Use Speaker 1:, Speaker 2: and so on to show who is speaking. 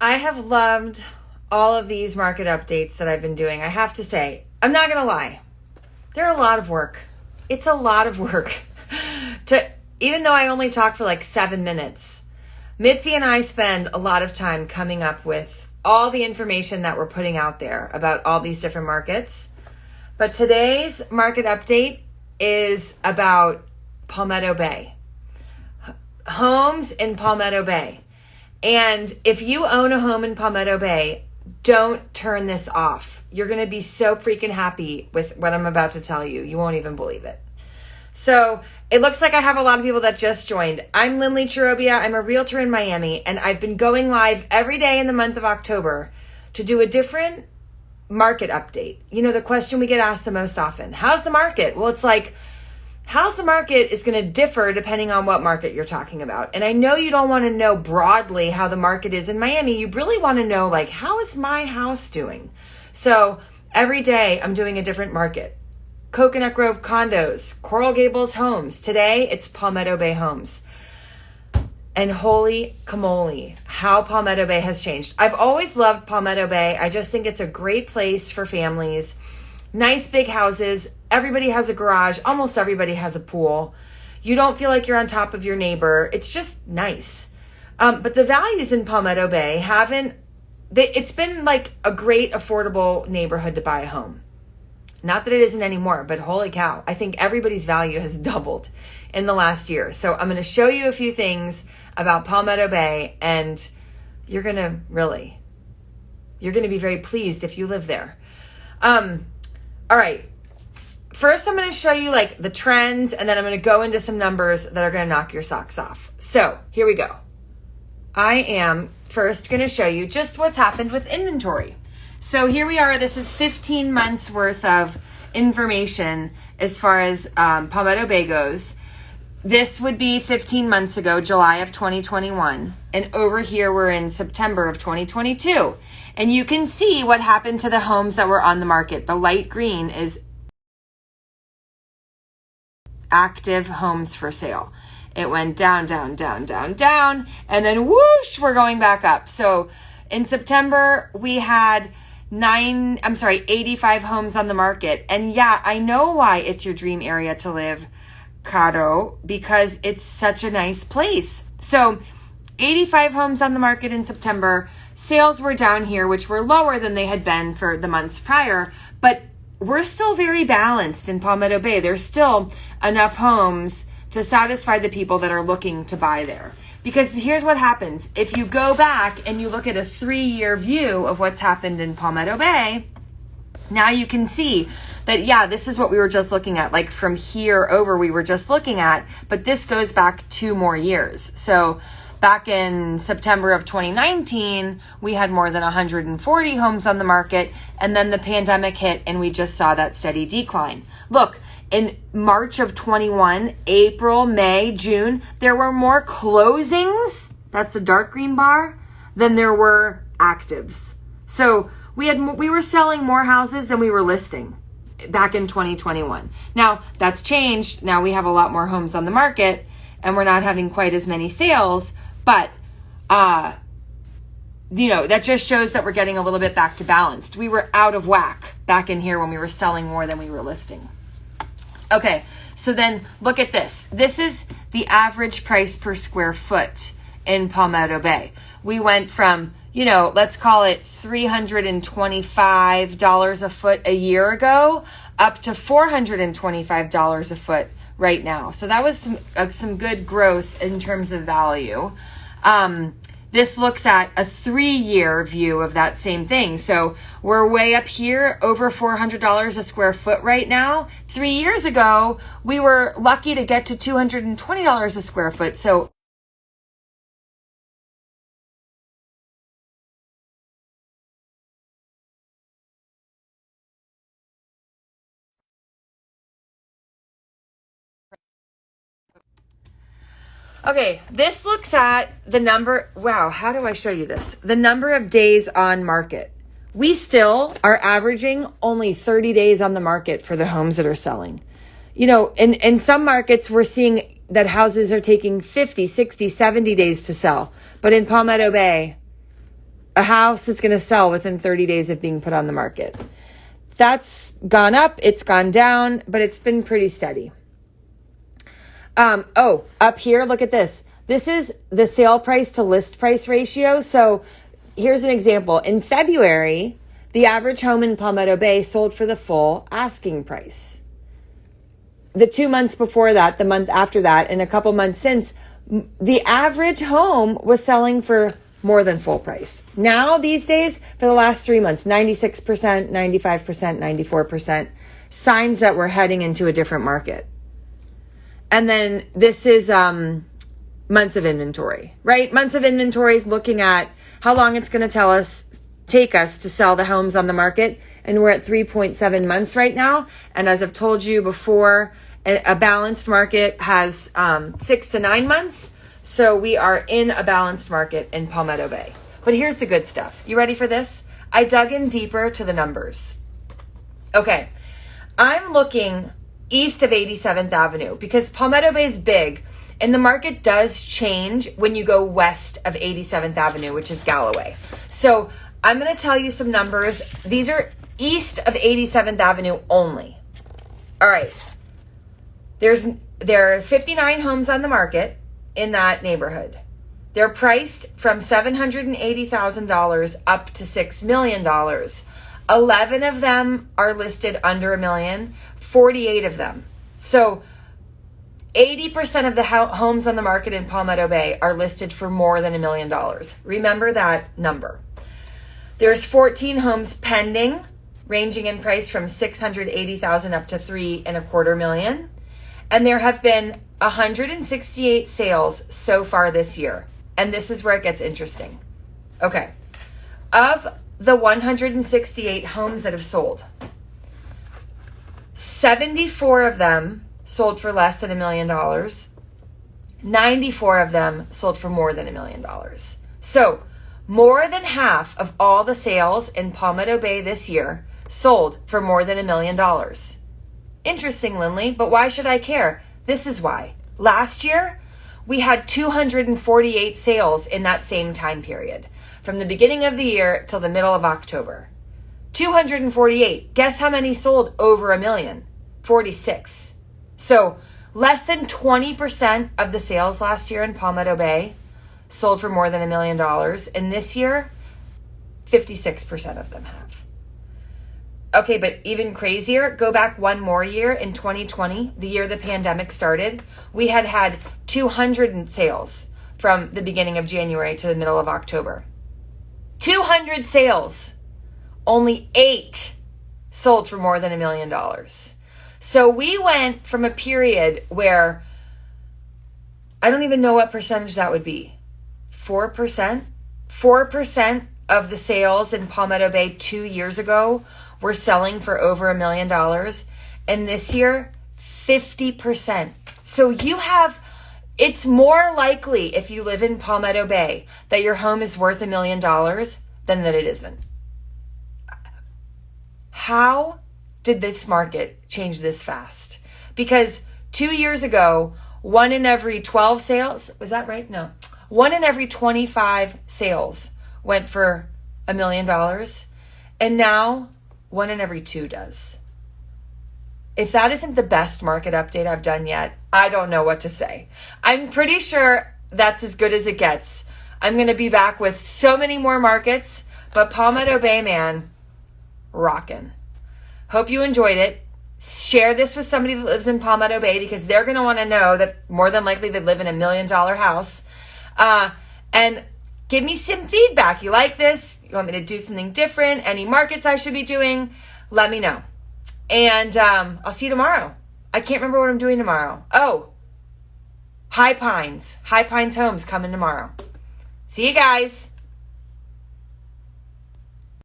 Speaker 1: I have loved all of these market updates that I've been doing. I have to say, I'm not going to lie. They're a lot of work. It's a lot of work even though I only talk for like 7 minutes. Mitzi and I spend a lot of time coming up with all the information that we're putting out there about all these different markets. But today's market update is about Palmetto Bay. Homes in Palmetto Bay. And if you own a home in Palmetto Bay, don't turn this off. You're going to be so freaking happy with what I'm about to tell you. You won't even believe it. So it looks like I have a lot of people that just joined. I'm Lindley Cherobia. I'm a realtor in Miami, and I've been going live every day in the month of October to do a different market update. You know, the question we get asked the most often, how's the market? Well, it's like, how's the market is going to differ depending on what market you're talking about. And I know you don't want to know broadly how the market is in Miami. You really want to know, like, how is my house doing? So every day I'm doing a different market. Coconut Grove condos, Coral Gables homes. Today it's Palmetto Bay homes. And holy camole, how Palmetto Bay has changed. I've always loved Palmetto Bay. I just think it's a great place for families. Nice big houses. Everybody has a garage. Almost everybody has a pool. You don't feel like you're on top of your neighbor. It's just nice. But the values in Palmetto Bay it's been like a great affordable neighborhood to buy a home. Not that it isn't anymore, but holy cow, I think everybody's value has doubled in the last year. So I'm going to show you a few things about Palmetto Bay, and you're going to be very pleased if you live there. All right. First, I'm going to show you like the trends, and then I'm going to go into some numbers that are going to knock your socks off. So here we go. I am first going to show you just what's happened with inventory. So here we are. This is 15 months worth of information as far as Palmetto Bay goes. This would be 15 months ago, July of 2021. And over here, we're in September of 2022. And you can see what happened to the homes that were on the market. The light green is active homes for sale. It went down, down, down, down, down. And then whoosh, we're going back up. So in September, we had 85 homes on the market. And yeah, I know why it's your dream area to live, Cado, because it's such a nice place. So 85 homes on the market in September. Sales were down here, which were lower than they had been for the months prior, but we're still very balanced in Palmetto Bay. There's still enough homes to satisfy the people that are looking to buy there. Because here's what happens. If you go back and you look at a 3-year view of what's happened in Palmetto Bay, now you can see that, yeah, this is what we were just looking at. Like from here over, we were just looking at, but this goes back 2 more years. So back in September of 2019, we had more than 140 homes on the market, and then the pandemic hit and we just saw that steady decline. Look, in March of 21, April, May, June, there were more closings, that's the dark green bar, than there were actives. So we were selling more houses than we were listing back in 2021. Now, that's changed. Now we have a lot more homes on the market and we're not having quite as many sales, but that just shows that we're getting a little bit back to balanced. We were out of whack back in here when we were selling more than we were listing. Okay, so then look at this. This is the average price per square foot in Palmetto Bay. We went from, let's call it $325 a foot a year ago up to $425 a foot right now. So that was some good growth in terms of value. This looks at a 3-year view of that same thing. So we're way up here, over $400 a square foot right now. 3 years ago, we were lucky to get to $220 a square foot. So okay, this looks at the number, wow, how do I show you this? The number of days on market. We still are averaging only 30 days on the market for the homes that are selling. In some markets, we're seeing that houses are taking 50, 60, 70 days to sell. But in Palmetto Bay, a house is going to sell within 30 days of being put on the market. That's gone up, it's gone down, but it's been pretty steady. Up here, look at this. This is the sale price to list price ratio. So here's an example. In February, the average home in Palmetto Bay sold for the full asking price. The 2 months before that, the month after that, and a couple months since, the average home was selling for more than full price. Now, these days, for the last 3 months, 96%, 95%, 94%, signs that we're heading into a different market. And then this is months of inventory, right? Months of inventory is looking at how long it's going to take us to sell the homes on the market. And we're at 3.7 months right now. And as I've told you before, a balanced market has 6 to 9 months. So we are in a balanced market in Palmetto Bay. But here's the good stuff. You ready for this? I dug in deeper to the numbers. Okay, I'm looking east of 87th Avenue because Palmetto Bay is big and the market does change when you go west of 87th Avenue, which is Galloway. So I'm going to tell you some numbers. These are east of 87th Avenue only. All right. There are 59 homes on the market in that neighborhood. They're priced from $780,000 up to $6 million. 11 of them are listed under $1 million, 48 of them. So 80% of the homes on the market in Palmetto Bay are listed for more than $1 million. Remember that number. There's 14 homes pending, ranging in price from $680,000 up to $3.25 million. And there have been 168 sales so far this year. And this is where it gets interesting. Okay. Of the 168 homes that have sold, 74 of them sold for less than $1 million. 94 of them sold for more than $1 million. So more than half of all the sales in Palmetto Bay this year sold for more than $1 million. Interesting, Lindley, but why should I care? This is why. Last year, we had 248 sales in that same time period, from the beginning of the year till the middle of October. 248. Guess how many sold over $1 million? 46. So less than 20% of the sales last year in Palmetto Bay sold for more than $1 million. And this year, 56% of them have. Okay, but even crazier, go back one more year in 2020, the year the pandemic started, we had 200 sales from the beginning of January to the middle of October. 200 sales. Only 8 sold for more than $1 million. So we went from a period where I don't even know what percentage that would be. 4%? 4% of the sales in Palmetto Bay 2 years ago were selling for over $1 million. And this year, 50%. So it's more likely if you live in Palmetto Bay that your home is worth $1 million than that it isn't. How did this market change this fast? Because 2 years ago, 1 in every 12 sales, was that right? No. 1 in every 25 sales went for $1 million. And now 1 in every 2 does. If that isn't the best market update I've done yet, I don't know what to say. I'm pretty sure that's as good as it gets. I'm going to be back with so many more markets, but Palmetto Bay, man, rockin'. Hope you enjoyed it. Share this with somebody that lives in Palmetto Bay because they're going to want to know that more than likely they live in $1 million house. And give me some feedback. You like this? You want me to do something different? Any markets I should be doing? Let me know. And I'll see you tomorrow. I can't remember what I'm doing tomorrow. Oh, High Pines. High Pines Homes coming tomorrow. See you guys.